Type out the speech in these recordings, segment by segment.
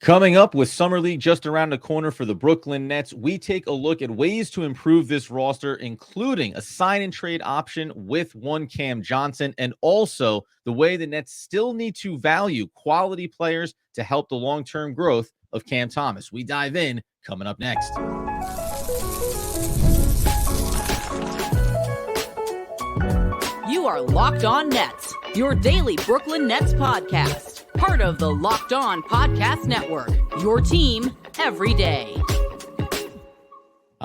Coming up with Summer League just around the corner for the Brooklyn Nets, we take a look at ways to improve this roster, including a sign and trade option with one Cam Johnson, and also the way the Nets still need to value quality players to help the long-term growth of Cam Thomas. We dive in coming up next. You are Locked On Nets, your daily Brooklyn Nets podcast. Part of the Locked On Podcast Network, your team every day.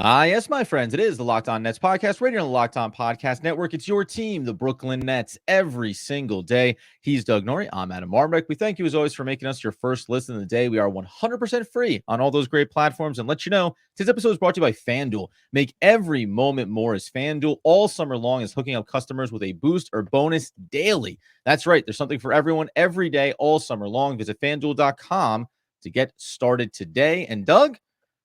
Yes, my friends, it is the Locked On Nets podcast, right here on the Locked On Podcast Network. It's your team, the Brooklyn Nets, every single day. He's Doug Norrie. I'm Adam Marbeck. We thank you, as always, for making us your first listen of the day. We are 100% free on all those great platforms. And let you know, today's episode is brought to you by FanDuel. Make every moment more as FanDuel all summer long is hooking up customers with a boost or bonus daily. That's right. There's something for everyone every day, all summer long. Visit FanDuel.com to get started today. And Doug,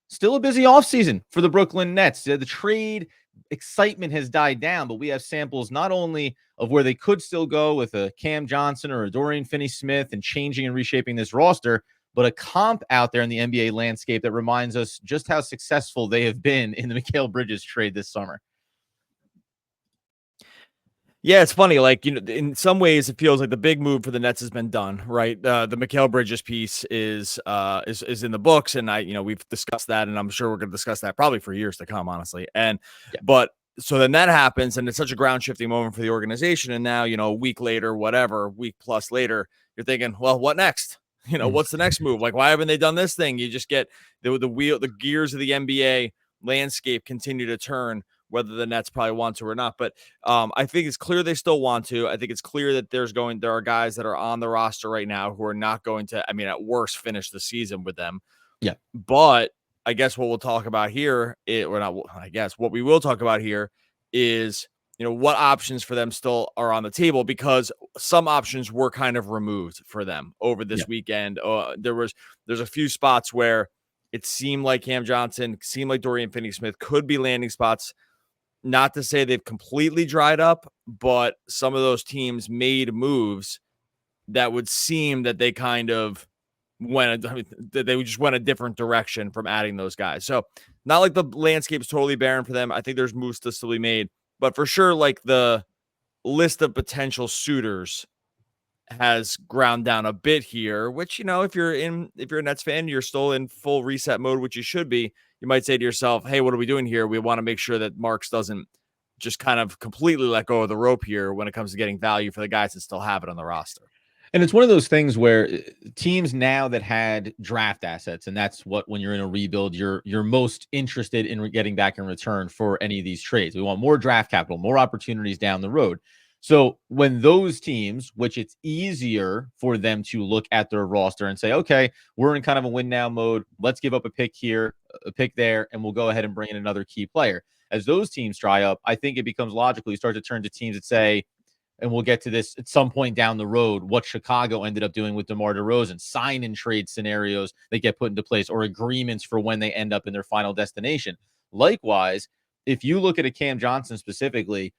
still a busy offseason for the Brooklyn Nets. The trade excitement has died down, but we have samples not only of where they could still go with a Cam Johnson or a Dorian Finney-Smith and changing and reshaping this roster, but a comp out there in the NBA landscape that reminds us just how successful they have been in the Mikal Bridges trade this summer. Yeah, it's funny. Like, in some ways, it feels like the big move for the Nets has been done, right? The Mikal Bridges piece is in the books, and we've discussed that, and I'm sure we're going to discuss that probably for years to come, honestly. But so then that happens, and it's such a ground shifting moment for the organization. And now, a week later, week plus later, you're thinking, well, what next? What's the next move? Like, why haven't they done this thing? You just get the gears of the NBA landscape continue to turn, whether the Nets probably want to or not. But I think it's clear they still want to. I think it's clear that there are guys that are on the roster right now who are not going to, at worst, finish the season with them. Yeah. But I guess what we'll talk about here, what we will talk about here is, what options for them still are on the table, because some options were kind of removed for them over this weekend. There's a few spots where it seemed like Cam Johnson, seemed like Dorian Finney-Smith could be landing spots. Not to say they've completely dried up, but some of those teams made moves that would seem that they kind of just went a different direction from adding those guys. So not like the landscape is totally barren for them. I think there's moves to still be made, but for sure, like, the list of potential suitors has ground down a bit here, which, if you're a Nets fan, you're still in full reset mode, which you should be. You might say to yourself, hey, what are we doing here? We want to make sure that Marks doesn't just kind of completely let go of the rope here when it comes to getting value for the guys that still have it on the roster. And it's one of those things where teams now that had draft assets, and that's what, when you're in a rebuild, you're most interested in getting back in return for any of these trades. We want more draft capital, more opportunities down the road. So when those teams, which it's easier for them to look at their roster and say, okay, we're in kind of a win now mode. Let's give up a pick here, a pick there, and we'll go ahead and bring in another key player. As those teams dry up, I think it becomes logical. You start to turn to teams that say, and we'll get to this at some point down the road, what Chicago ended up doing with DeMar DeRozan, sign and trade scenarios that get put into place, or agreements for when they end up in their final destination. Likewise, if you look at a Cam Johnson specifically,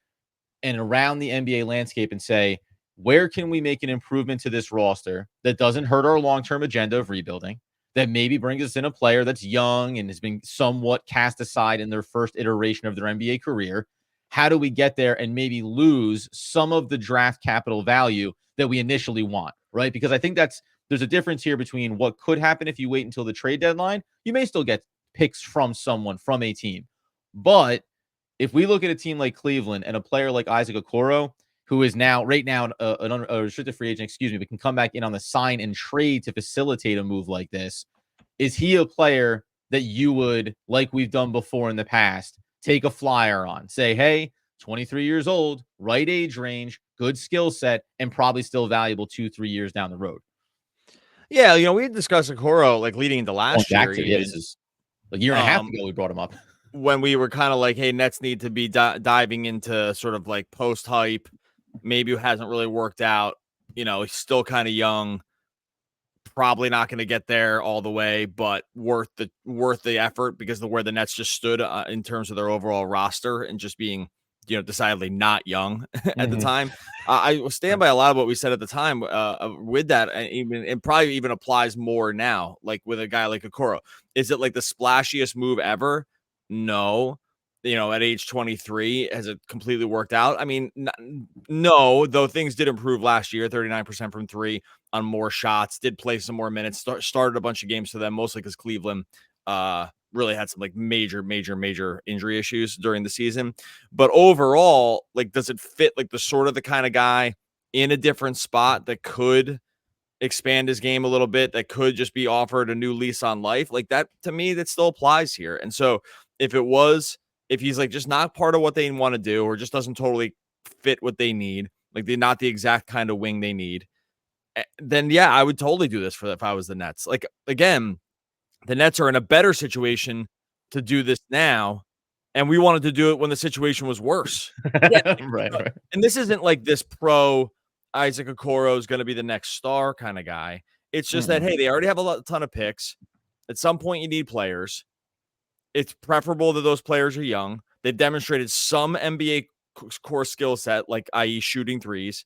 and around the NBA landscape, and say, where can we make an improvement to this roster that doesn't hurt our long-term agenda of rebuilding, that maybe brings us in a player that's young and has been somewhat cast aside in their first iteration of their NBA career? How do we get there and maybe lose some of the draft capital value that we initially want, right? Because I think there's a difference here between what could happen if you wait until the trade deadline. You may still get picks from someone, from a team, but if we look at a team like Cleveland and a player like Isaac Okoro, who is right now a restricted free agent, but can come back in on the sign and trade to facilitate a move like this, is he a player that you would, like we've done before in the past, take a flyer on? Say, hey, 23 years old, right age range, good skill set, and probably still valuable 2-3 years down the road. Yeah, we had discussed Okoro like leading into last year. This is a year and a half ago we brought him up. When we were kind of like, hey, Nets need to be diving into sort of like post-hype. Maybe it hasn't really worked out. He's still kind of young. Probably not going to get there all the way, but worth the effort because of where the Nets just stood in terms of their overall roster and just being decidedly not young at the time. I stand by a lot of what we said at the time with that, and probably even applies more now, like with a guy like Okoro. Is it like the splashiest move ever? No. At age 23, has it completely worked out? I mean, no, though things did improve last year, 39% from three on more shots, did play some more minutes, started a bunch of games for them, mostly because Cleveland really had some like major injury issues during the season. But overall, like, does it fit like the kind of guy in a different spot that could expand his game a little bit, that could just be offered a new lease on life? Like that, to me, that still applies here. And so if he's like just not part of what they want to do, or just doesn't totally fit what they need, like they're not the exact kind of wing they need, then yeah, I would totally do this if I was the Nets. Like, again, the Nets are in a better situation to do this now, and we wanted to do it when the situation was worse. Right. And this isn't like this pro Isaac Okoro is going to be the next star kind of guy. It's just that, hey, they already have a ton of picks. At some point, you need players. It's preferable that those players are young. They've demonstrated some NBA core skill set, like i.e. shooting threes,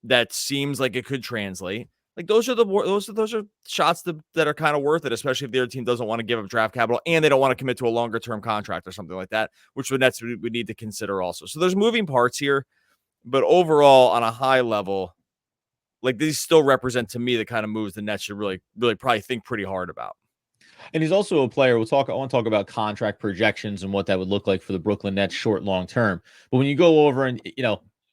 that seems like it could translate. Like those are shots that are kind of worth it, especially if the other team doesn't want to give up draft capital and they don't want to commit to a longer term contract or something like that, which the Nets would need to consider also. So there's moving parts here, but overall, on a high level, like these still represent to me the kind of moves the Nets should really probably think pretty hard about. And he's also a player. I want to talk about contract projections and what that would look like for the Brooklyn Nets short, long term. But when you go over and,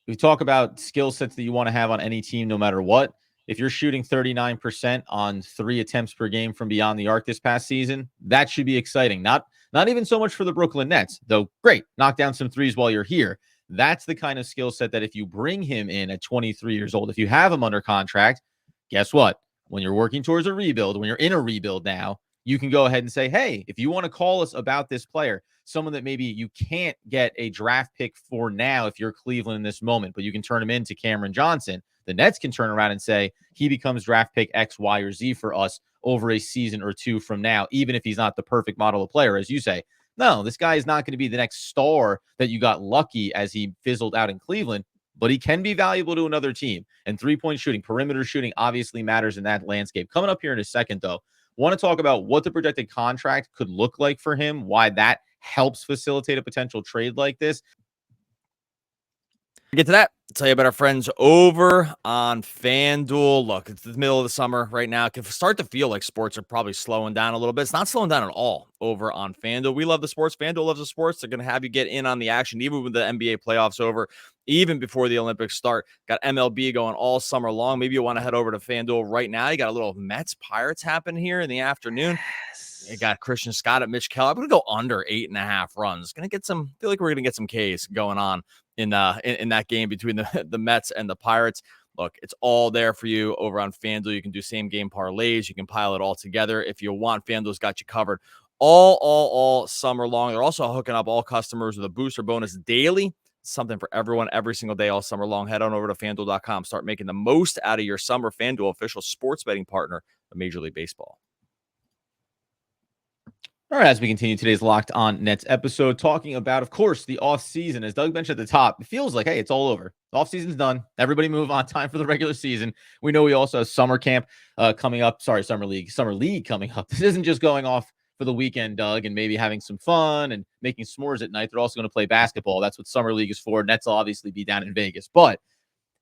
we talk about skill sets that you want to have on any team, no matter what, if you're shooting 39% on 3 attempts per game from beyond the arc this past season, that should be exciting. Not even so much for the Brooklyn Nets, though. Great. Knock down some threes while you're here. That's the kind of skill set that if you bring him in at 23 years old, if you have him under contract, guess what? When you're working towards a rebuild, when you're in a rebuild now, you can go ahead and say, hey, if you want to call us about this player, someone that maybe you can't get a draft pick for now if you're Cleveland in this moment, but you can turn him into Cameron Johnson, the Nets can turn around and say he becomes draft pick X, Y, or Z for us over a season or two from now, even if he's not the perfect model of player, as you say. No, this guy is not going to be the next star that you got lucky as he fizzled out in Cleveland, but he can be valuable to another team. And three-point shooting, perimeter shooting obviously matters in that landscape. Coming up here in a second, though, want to talk about what the projected contract could look like for him, why that helps facilitate a potential trade like this. Get to that. I'll tell you about our friends over on FanDuel. Look, it's the middle of the summer right now. It can start to feel like sports are probably slowing down a little bit. It's not slowing down at all over on FanDuel. We love the sports. FanDuel loves the sports. They're going to have you get in on the action, even with the NBA playoffs over, even before the Olympics start. Got MLB going all summer long. Maybe you want to head over to FanDuel right now. You got a little Mets Pirates happening here in the afternoon. You got Christian Scott at Mitch Keller. I'm going to go under 8.5 runs. Going to get some, feel like we're going to get some Ks going on in that game between the Mets and the Pirates. Look, it's all there for you over on FanDuel. You can do same game parlays. You can pile it all together. If you want, FanDuel's got you covered all summer long. They're also hooking up all customers with a booster bonus daily. Something for everyone every single day all summer long. Head on over to FanDuel.com. Start making the most out of your summer. FanDuel, official sports betting partner of Major League Baseball. All right, as we continue today's Locked On Nets episode, talking about, of course, the offseason. As Doug mentioned at the top, it feels like, hey, it's all over. The offseason's done. Everybody move on. Time for the regular season. We know we also have summer camp coming up. Sorry, summer league coming up. This isn't just going off for the weekend, Doug, and maybe having some fun and making s'mores at night. They're also going to play basketball. That's what summer league is for. Nets will obviously be down in Vegas. But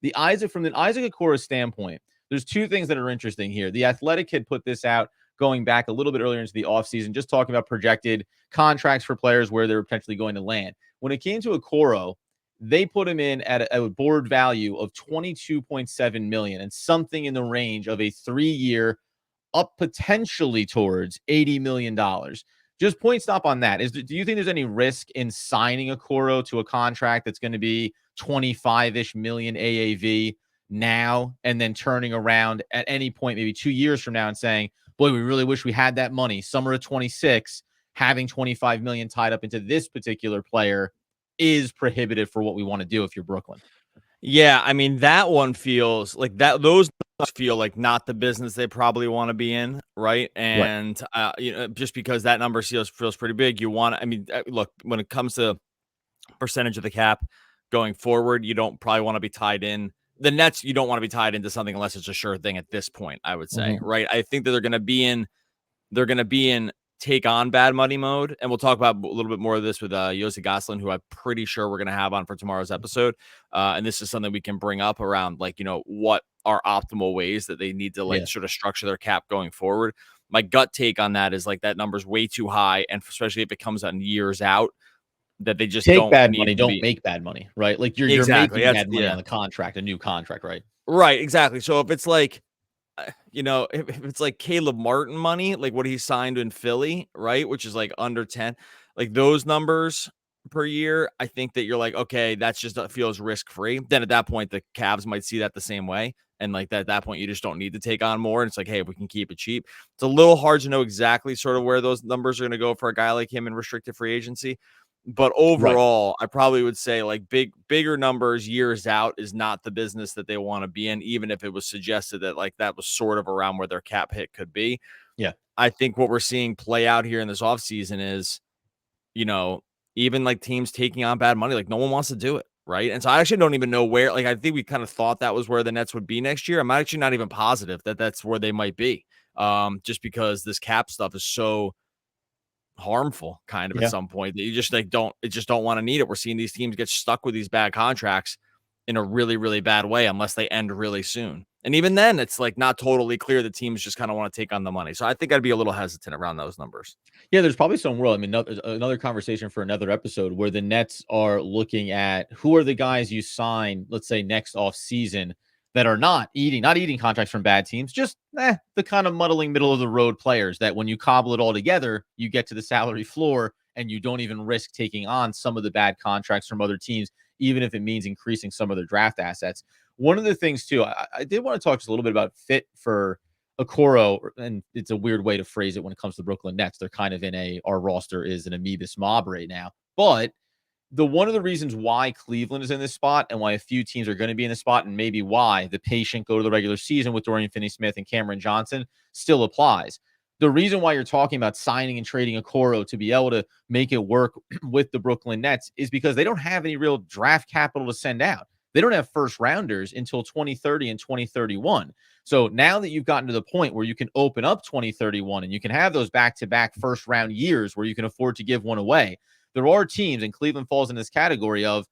from the Isaac Okoro standpoint, there's two things that are interesting here. The Athletic had put this out going back a little bit earlier into the offseason, just talking about projected contracts for players where they're potentially going to land. When it came to Okoro, they put him in at a board value of $22.7 million and something in the range of a 3-year up potentially towards $80 million. Just point stop on that. Do you think there's any risk in signing Okoro to a contract that's going to be 25-ish million AAV now and then turning around at any point, maybe 2 years from now and saying, boy, we really wish we had that money. Summer of 26, having 25 million tied up into this particular player is prohibitive for what we want to do if you're Brooklyn. Yeah, I mean, that one feels like that. Those feel like not the business they probably want to be in, right? And right. Just because that number feels pretty big, you want. I mean, look, when it comes to percentage of the cap, going forward. You don't probably want to be tied in. The Nets, you don't want to be tied into something unless it's a sure thing at this point, I would say, right? I think that they're going to be in take on bad money mode. And we'll talk about a little bit more of this with Yossi Goslin, who I'm pretty sure we're going to have on for tomorrow's episode. And this is something we can bring up around, like, what are optimal ways that they need to sort of structure their cap going forward. My gut take on that is like that number's way too high. And especially if it comes on years out, that they just take bad money, don't make bad money, right? Like you're making bad money on the contract, a new contract, right? Right, exactly. So if it's like, if it's like Caleb Martin money, like what he signed in Philly, right, which is like under 10, like those numbers per year, I think that you're like, okay, that's just feels risk free. Then at that point, the Cavs might see that the same way. And like that, at that point, you just don't need to take on more. And it's like, hey, if we can keep it cheap, it's a little hard to know exactly sort of where those numbers are going to go for a guy like him in restricted free agency. But overall, I probably would say like bigger numbers years out is not the business that they want to be in, even if it was suggested that like that was sort of around where their cap hit could be. Yeah. I think what we're seeing play out here in this offseason is, even like teams taking on bad money, like no one wants to do it. Right. And so I actually don't even know where, like, I think we kind of thought that was where the Nets would be next year. I'm actually not even positive that that's where they might be. Just because this cap stuff is so harmful kind of at some point that you just like don't want to need it. We're seeing these teams get stuck with these bad contracts in a really, really bad way unless they end really soon. And even then it's like not totally clear the teams just kind of want to take on the money. So I think I'd be a little hesitant around those numbers. Yeah, there's probably some world. I mean, another conversation for another episode where the Nets are looking at who are the guys you sign, let's say next off season, that are not eating contracts from bad teams, just the kind of muddling middle of the road players that when you cobble it all together, you get to the salary floor and you don't even risk taking on some of the bad contracts from other teams, even if it means increasing some of their draft assets. One of the things too, I did want to talk just a little bit about fit for Okoro, and it's a weird way to phrase it when it comes to the Brooklyn Nets. They're kind of in our roster is an amoebus mob right now, but one of the reasons why Cleveland is in this spot and why a few teams are going to be in this spot and maybe why the patient go to the regular season with Dorian Finney-Smith and Cameron Johnson still applies. The reason why you're talking about signing and trading Okoro to be able to make it work with the Brooklyn Nets is because they don't have any real draft capital to send out. They don't have first rounders until 2030 and 2031. So now that you've gotten to the point where you can open up 2031 and you can have those back-to-back first round years where you can afford to give one away, there are teams, and Cleveland falls in this category of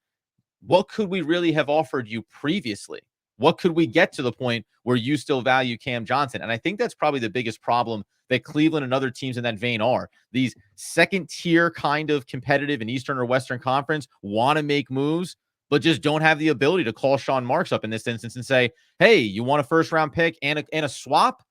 what could we really have offered you previously? What could we get to the point where you still value Cam Johnson? And I think that's probably the biggest problem that Cleveland and other teams in that vein are. These second tier kind of competitive in Eastern or Western Conference want to make moves, but just don't have the ability to call Sean Marks up in this instance and say, hey, you want a first round pick and a swap?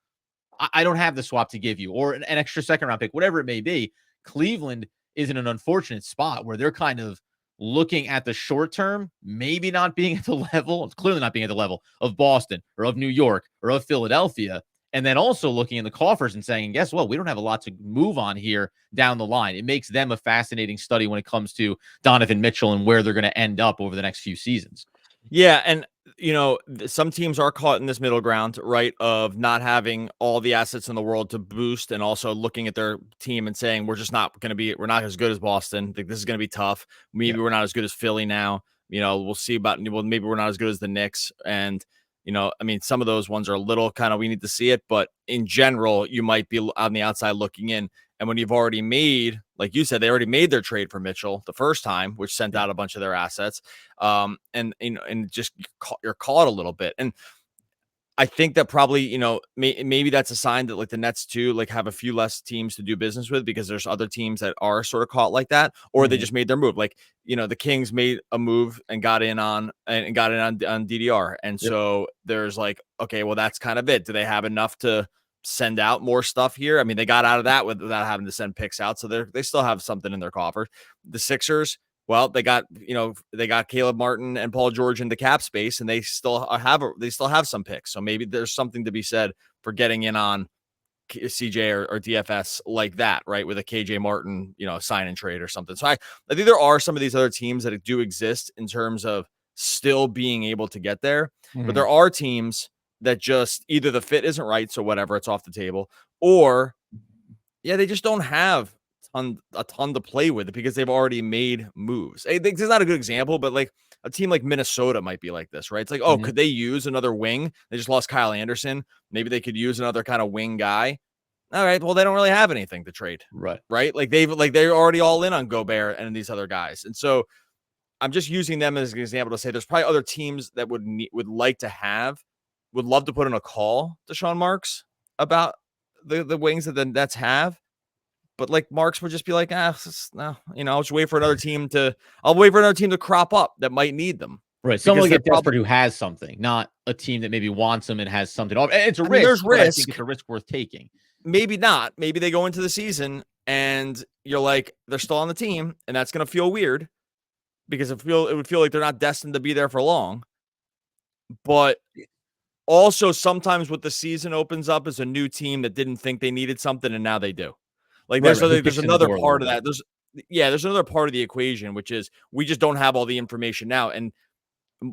I don't have the swap to give you, or an extra second round pick, whatever it may be. Cleveland is in an unfortunate spot where they're kind of looking at the short term, maybe not being at the level, it's clearly not being at the level of Boston or of New York or of Philadelphia. And then also looking in the coffers and saying, guess what? We don't have a lot to move on here down the line. It makes them a fascinating study when it comes to Donovan Mitchell and where they're going to end up over the next few seasons. Yeah. And, some teams are caught in this middle ground, right, of not having all the assets in the world to boost and also looking at their team and saying, we're not as good as Boston. Like, this is going to be tough. Maybe we're not as good as Philly now. We'll see maybe we're not as good as the Knicks. And, some of those ones are a little kind of, we need to see it. But in general, you might be on the outside looking in. And when you've already made, like you said, they already made their trade for Mitchell the first time, which sent out a bunch of their assets. And just you're caught a little bit. And I think that probably, maybe that's a sign that like the Nets too, like have a few less teams to do business with because there's other teams that are sort of caught like that, or they just made their move. Like, the Kings made a move and got in on DDR. And so there's like, okay, well, that's kind of it. Do they have enough to send out more stuff here? I mean, they got out of that without having to send picks out. So they still have something in their coffer. The Sixers, well, they got Caleb Martin and Paul George into cap space, and they still have some picks. So maybe there's something to be said for getting in on CJ or DFS like that, right? With a KJ Martin, sign and trade or something. So I think there are some of these other teams that do exist in terms of still being able to get there, but there are teams that just either the fit isn't right, so whatever, it's off the table, or they just don't have a ton to play with because they've already made moves. I think this is not a good example, but like a team like Minnesota might be like this, right? It's like, oh, Mhm. could they use another wing? They just lost Kyle Anderson. Maybe they could use another kind of wing guy. All right, well, they don't really have anything to trade, Right. right? Like they're already all in on Gobert and these other guys. And so I'm just using them as an example to say there's probably other teams that would love to put in a call to Sean Marks about the wings that the Nets have. But like Marks would just be like, no, I'll just wait for another team to crop up that might need them. Right. Someone Because will they're get desperate who has something, not a team that maybe wants them and has something. It's a risk, there's but I think risk. it's a risk worth taking. Maybe not. Maybe they go into the season and you're like, they're still on the team, and that's going to feel weird because it would feel like they're not destined to be there for long. But also sometimes what the season opens up is a new team that didn't think they needed something, and now they do. Like there's another part of that. There's another part of the equation, which is we just don't have all the information now. And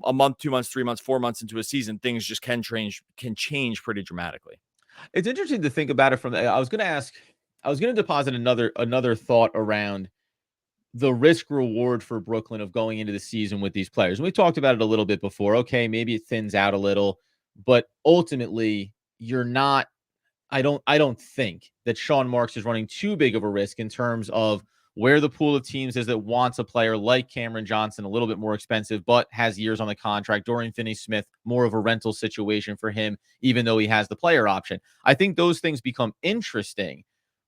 a month, 2 months, 3 months, 4 months into a season, things just can change pretty dramatically. It's interesting to think about it from I was going to deposit another thought around the risk reward for Brooklyn of going into the season with these players. And we talked about it a little bit before. Okay, maybe it thins out a little, but ultimately you're not I don't think that Sean Marks is running too big of a risk in terms of where the pool of teams is that wants a player like Cameron Johnson, a little bit more expensive, but has years on the contract. Dorian Finney-Smith, more of a rental situation for him, even though he has the player option. I think those things become interesting.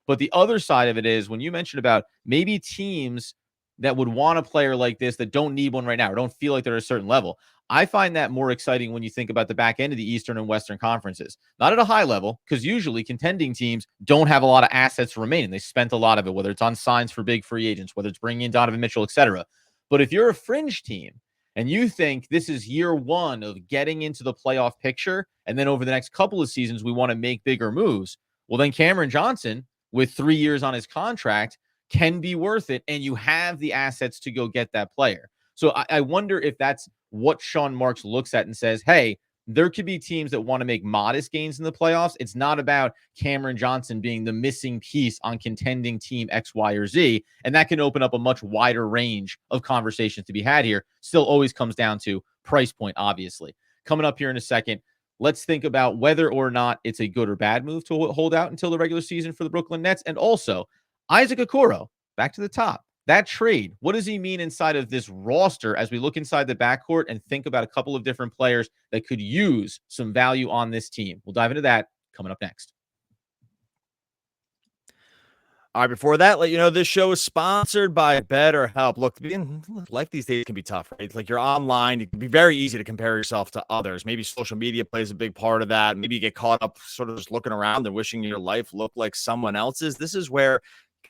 But the other side of it is when you mentioned about maybe teams that would want a player like this that don't need one right now or don't feel like they're at a certain level. I find that more exciting when you think about the back end of the Eastern and Western conferences. Not at a high level, because usually contending teams don't have a lot of assets remaining. They spent a lot of it, whether it's on signs for big free agents, whether it's bringing in Donovan Mitchell, etc. But if you're a fringe team and you think this is year one of getting into the playoff picture, and then over the next couple of seasons, we want to make bigger moves, well, then Cameron Johnson, with 3 years on his contract, can be worth it, and you have the assets to go get that player. So I wonder if that's what Sean Marks looks at and says, hey, there could be teams that want to make modest gains in the playoffs. It's not about Cameron Johnson being the missing piece on contending team X, Y, or Z. And that can open up a much wider range of conversations to be had here. Still always comes down to price point, obviously. Coming up here in a second, let's think about whether or not it's a good or bad move to hold out until the regular season for the Brooklyn Nets. And also, Isaac Okoro, back to the top. That trade, what does he mean inside of this roster as we look inside the backcourt and think about a couple of different players that could use some value on this team? We'll dive into that coming up next. All right, before that, let you know this show is sponsored by BetterHelp. Look, life these days can be tough, right? Like you're online, it can be very easy to compare yourself to others. Maybe social media plays a big part of that. Maybe you get caught up sort of just looking around and wishing your life looked like someone else's. This is where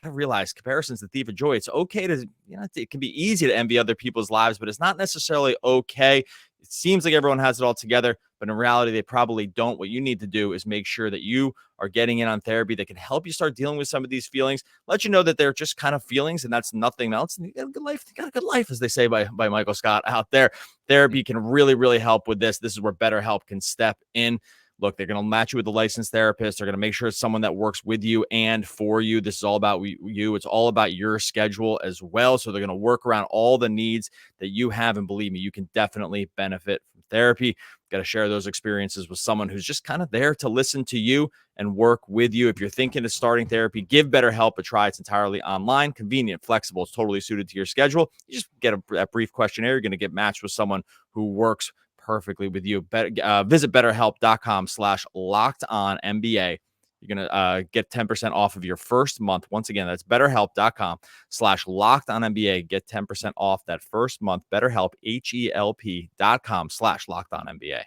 I realize comparison's the thief of joy. It's okay to, it can be easy to envy other people's lives, but it's not necessarily okay. It seems like everyone has it all together, but in reality, they probably don't. What you need to do is make sure that you are getting in on therapy that can help you start dealing with some of these feelings, let you know that they're just kind of feelings and that's nothing else. And you got a good life. You got a good life, as they say by Michael Scott out there. Therapy can really, really help with this. This is where BetterHelp can step in. Look, they're going to match you with a licensed therapist. They're going to make sure it's someone that works with you and for you. This is all about you. It's all about your schedule as well. So they're going to work around all the needs that you have. And believe me, you can definitely benefit from therapy. Got to share those experiences with someone who's just kind of there to listen to you and work with you. If you're thinking of starting therapy, give BetterHelp a try. It's entirely online, convenient, flexible. It's totally suited to your schedule. You just get a brief questionnaire. You're going to get matched with someone who works perfectly with you. Visit BetterHelp.com/LockedOnNBA. You're going to get 10% off of your first month. Once again, that's BetterHelp.com/LockedOnNBA. Get 10% off that first month. BetterHelp, HELP.com/LockedOnNBA.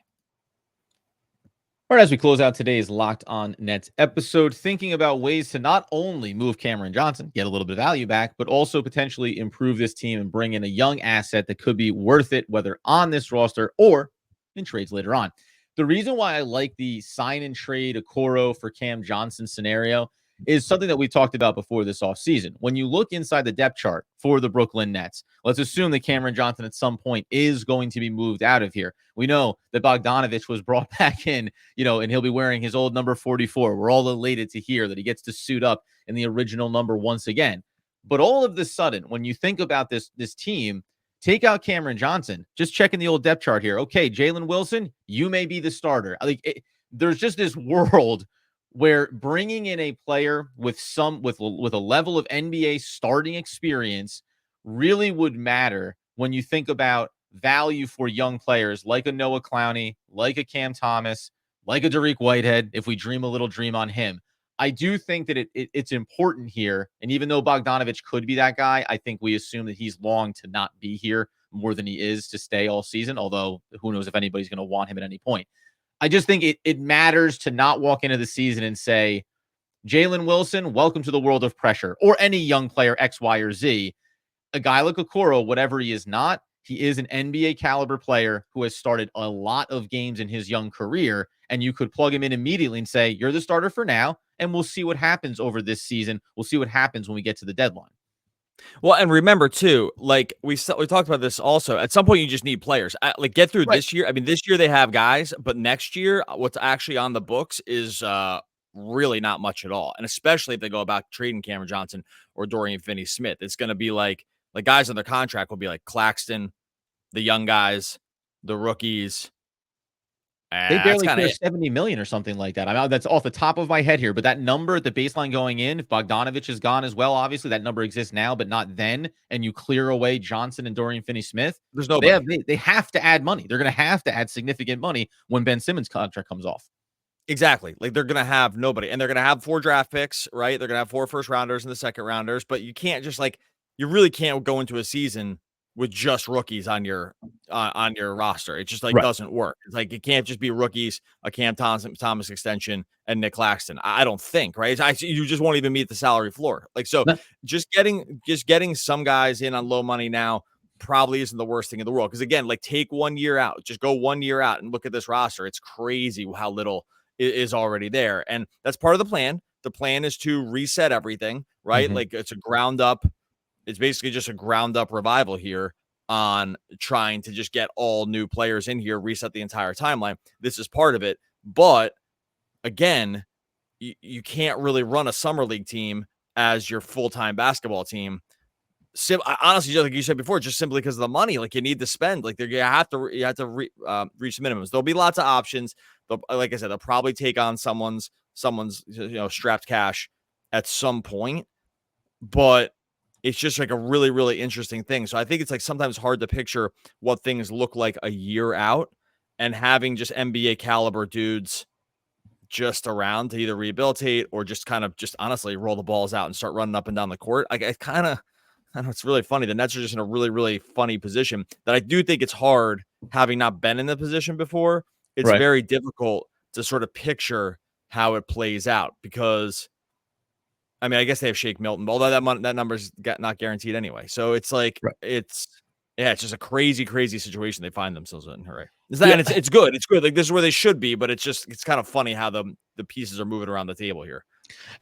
All right, as we close out today's Locked On Nets episode, thinking about ways to not only move Cameron Johnson, get a little bit of value back, but also potentially improve this team and bring in a young asset that could be worth it, whether on this roster or in trades later on. The reason why I like the sign and trade Okoro for Cam Johnson scenario is something that we talked about before this offseason. When you look inside the depth chart for the Brooklyn Nets, let's assume that Cameron Johnson at some point is going to be moved out of here. We know that Bogdanovich was brought back in, and he'll be wearing his old number 44. We're all elated to hear that he gets to suit up in the original number once again. But all of a sudden, when you think about this team, Take out Cameron Johnson. Just checking the old depth chart here. Okay, Jalen Wilson, you may be the starter. There's just this world where bringing in a player with a level of NBA starting experience really would matter when you think about value for young players like a Noah Clowney, like a Cam Thomas, like a Dariq Whitehead, if we dream a little dream on him. I do think that it's important here. And even though Bogdanovich could be that guy, I think we assume that he's long to not be here more than he is to stay all season, although who knows if anybody's going to want him at any point. I just think it matters to not walk into the season and say, Jalen Wilson, welcome to the world of pressure, or any young player X, Y, or Z. A guy like Okoro, whatever he is not, he is an NBA caliber player who has started a lot of games in his young career, and you could plug him in immediately and say, you're the starter for now, and we'll see what happens over this season. We'll see what happens when we get to the deadline. Well, and remember too, like we talked about this also. At some point, you just need players. Like get through this year. I mean, this year they have guys, but next year, what's actually on the books is really not much at all. And especially if they go about trading Cameron Johnson or Dorian Finney-Smith, it's going to be like guys on their contract will be like Claxton, the young guys, the rookies. They barely clear 70 million or something like that. I mean, that's off the top of my head here, but that number at the baseline going in, if Bogdanovich is gone as well, obviously that number exists now, but not then. And you clear away Johnson and Dorian Finney-Smith. There's no, they have to add money. They're going to have to add significant money when Ben Simmons' contract comes off. Exactly. Like they're going to have nobody, and they're going to have 4 draft picks, right? They're going to have 4 first rounders and the second rounders, but you can't just you really can't go into a season with just rookies on your roster. It just doesn't work. It's like, it can't just be rookies, a Cam Thomas extension, and Nick Claxton. I don't think, right? You just won't even meet the salary floor. Just getting some guys in on low money now probably isn't the worst thing in the world. Because again, take 1 year out, just go 1 year out and look at this roster. It's crazy how little is already there. And that's part of the plan. The plan is to reset everything, right? Mm-hmm. It's a ground up. It's basically just a ground up revival here on trying to just get all new players in here, reset the entire timeline. This is part of it. But again, you can't really run a summer league team as your full-time basketball team. Honestly, just like you said before, just simply because of the money, you need to spend, you have to reach the minimums. There'll be lots of options. Like I said, they'll probably take on someone's strapped cash at some point, but it's just a really, really interesting thing. So I think it's sometimes hard to picture what things look like a year out, and having just NBA caliber dudes just around to either rehabilitate or just honestly roll the balls out and start running up and down the court. I don't know. It's really funny. The Nets are just in a really, really funny position that I do think it's hard, having not been in the position before. It's very difficult to sort of picture how it plays out, because I mean, I guess they have Shake Milton, although that number's not guaranteed anyway. So it's it's just a crazy, crazy situation they find themselves in. Right? And it's good. It's good. This is where they should be, but it's kind of funny how the pieces are moving around the table here.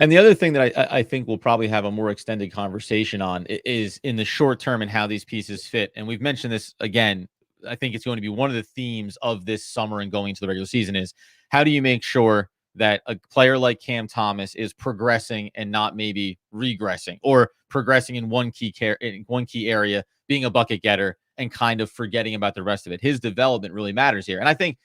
And the other thing that I think we'll probably have a more extended conversation on is in the short term and how these pieces fit. And we've mentioned this again. I think it's going to be one of the themes of this summer and going into the regular season is, how do you make sure that a player like Cam Thomas is progressing and not maybe regressing, or progressing in one key area, being a bucket getter and kind of forgetting about the rest of it. His development really matters here. And I think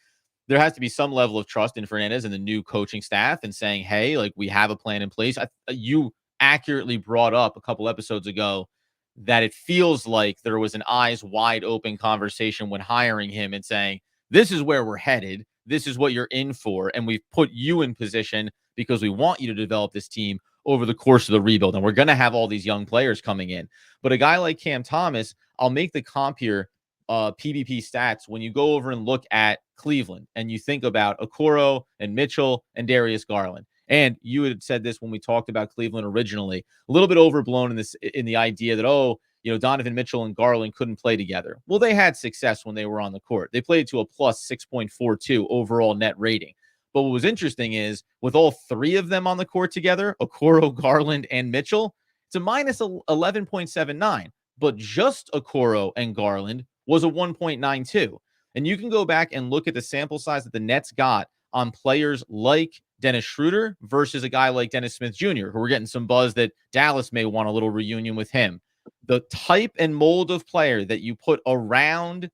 there has to be some level of trust in Fernandez and the new coaching staff, and saying, hey, we have a plan in place. You accurately brought up a couple episodes ago that it feels like there was an eyes wide open conversation when hiring him and saying, this is where we're headed. This is what you're in for. And we've put you in position because we want you to develop this team over the course of the rebuild. And we're going to have all these young players coming in. But a guy like Cam Thomas, I'll make the comp here, PvP stats. When you go over and look at Cleveland and you think about Okoro and Mitchell and Darius Garland, and you had said this when we talked about Cleveland originally, a little bit overblown in the idea that, Donovan Mitchell and Garland couldn't play together. Well, they had success when they were on the court. They played to a plus 6.42 overall net rating. But what was interesting is, with all 3 of them on the court together, Okoro, Garland, and Mitchell, it's a minus 11.79. But just Okoro and Garland was a 1.92. And you can go back and look at the sample size that the Nets got on players like Dennis Schroeder versus a guy like Dennis Smith Jr., who we're getting some buzz that Dallas may want a little reunion with him. the type and mold of player that you put around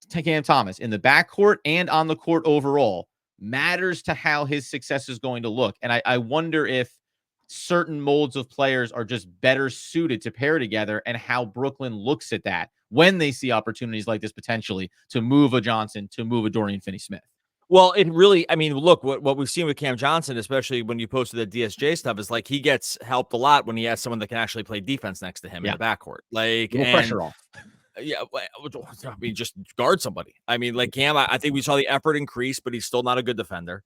Cam Thomas in the backcourt and on the court overall matters to how his success is going to look. And I wonder if certain molds of players are just better suited to pair together, and how Brooklyn looks at that when they see opportunities like this potentially to move a Johnson, to move a Dorian Finney-Smith. Well, it really, I mean, look, what we've seen with Cam Johnson, especially when you posted the DSJ stuff, is like he gets helped a lot when he has someone that can actually play defense next to him in the backcourt. Like, pressure off. Yeah, I mean, just guard somebody. I mean, like Cam, I think we saw the effort increase, but he's still not a good defender.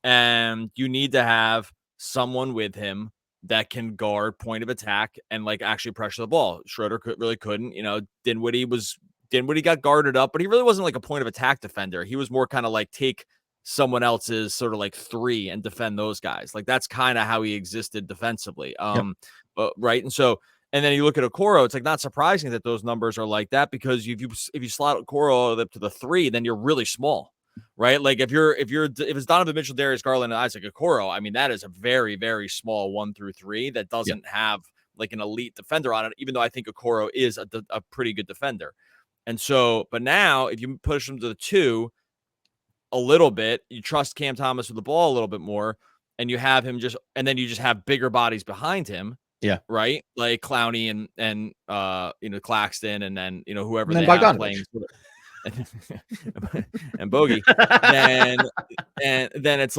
And you need to have someone with him that can guard point of attack and like actually pressure the ball. Schroeder really couldn't. You know, Dinwiddie got guarded up, but he really wasn't like a point of attack defender. He was more kind of like take someone else's sort of like three and defend those guys. Like that's kind of how he existed defensively. Right. And so, and then you look at Okoro, it's like not surprising that those numbers are like that, because if you slot Okoro up to the three, then you're really small, right? Like if it's Donovan Mitchell, Darius Garland, and Isaac Okoro, I mean, that is a very, very small 1 through 3 that doesn't have like an elite defender on it, even though I think Okoro is a pretty good defender. And so, but now if you push him to the 2 a little bit, you trust Cam Thomas with the ball a little bit more, and you have him and then you just have bigger bodies behind him. Yeah. Right. Like Clowney and Claxton, and then, whoever and they then have playing and Bogey. and then it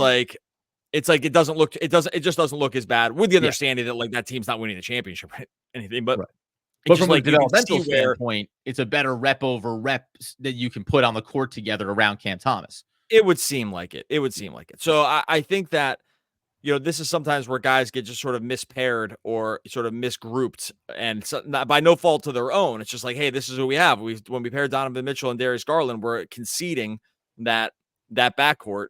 just doesn't look as bad, with the understanding that like that team's not winning the championship or anything, but from a developmental standpoint, it's a better rep over reps that you can put on the court together around Cam Thomas. It would seem like it. So I think that, this is sometimes where guys get just sort of mispaired or sort of misgrouped, and so, not by no fault to their own. It's just like, hey, this is who we have. When we paired Donovan Mitchell and Darius Garland, we're conceding that backcourt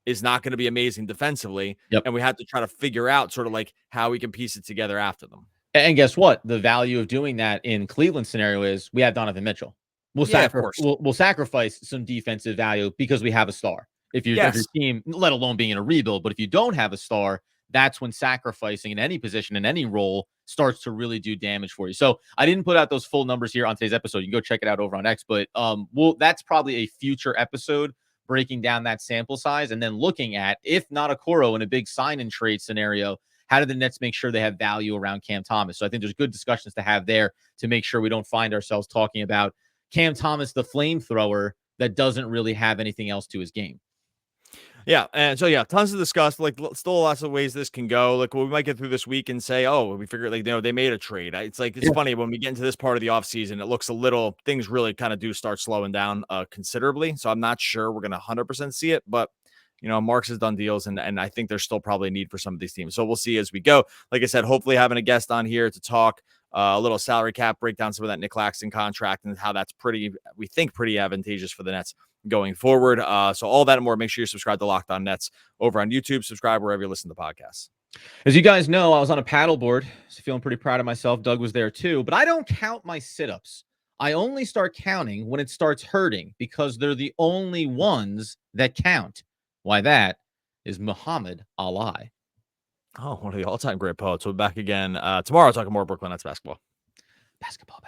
is not going to be amazing defensively. And we have to try to figure out sort of like how we can piece it together after them. And guess what? The value of doing that in Cleveland scenario is we have Donovan Mitchell. We'll sacrifice some defensive value because we have a star. If your team, let alone being in a rebuild, but if you don't have a star, that's when sacrificing in any position, in any role, starts to really do damage for you. So I didn't put out those full numbers here on today's episode. You can go check it out over on X, but that's probably a future episode, breaking down that sample size and then looking at, if not Okoro in a big sign and trade scenario, how do the Nets make sure they have value around Cam Thomas? So I think there's good discussions to have there to make sure we don't find ourselves talking about Cam Thomas, the flamethrower that doesn't really have anything else to his game. Yeah. And so, tons to discuss. Like, still lots of ways this can go. Like, we might get through this week and say, oh, we figured, like, they made a trade. It's like, it's funny when we get into this part of the offseason, it looks things really kind of do start slowing down considerably. So I'm not sure we're going to 100% see it, but Marks has done deals, and I think there's still probably a need for some of these teams. So we'll see as we go. Like I said, hopefully having a guest on here to talk a little salary cap, break down some of that Nick Claxton contract and how that's pretty advantageous for the Nets going forward. So all that and more, make sure you subscribe to Locked On Nets over on YouTube. Subscribe wherever you listen to podcasts. As you guys know, I was on a paddleboard, so feeling pretty proud of myself. Doug was there too, but I don't count my sit-ups. I only start counting when it starts hurting, because they're the only ones that count. Why that is Muhammad Ali. Oh, one of the all-time great poets. We'll be back again tomorrow talking more Brooklyn Nets basketball. Basketball.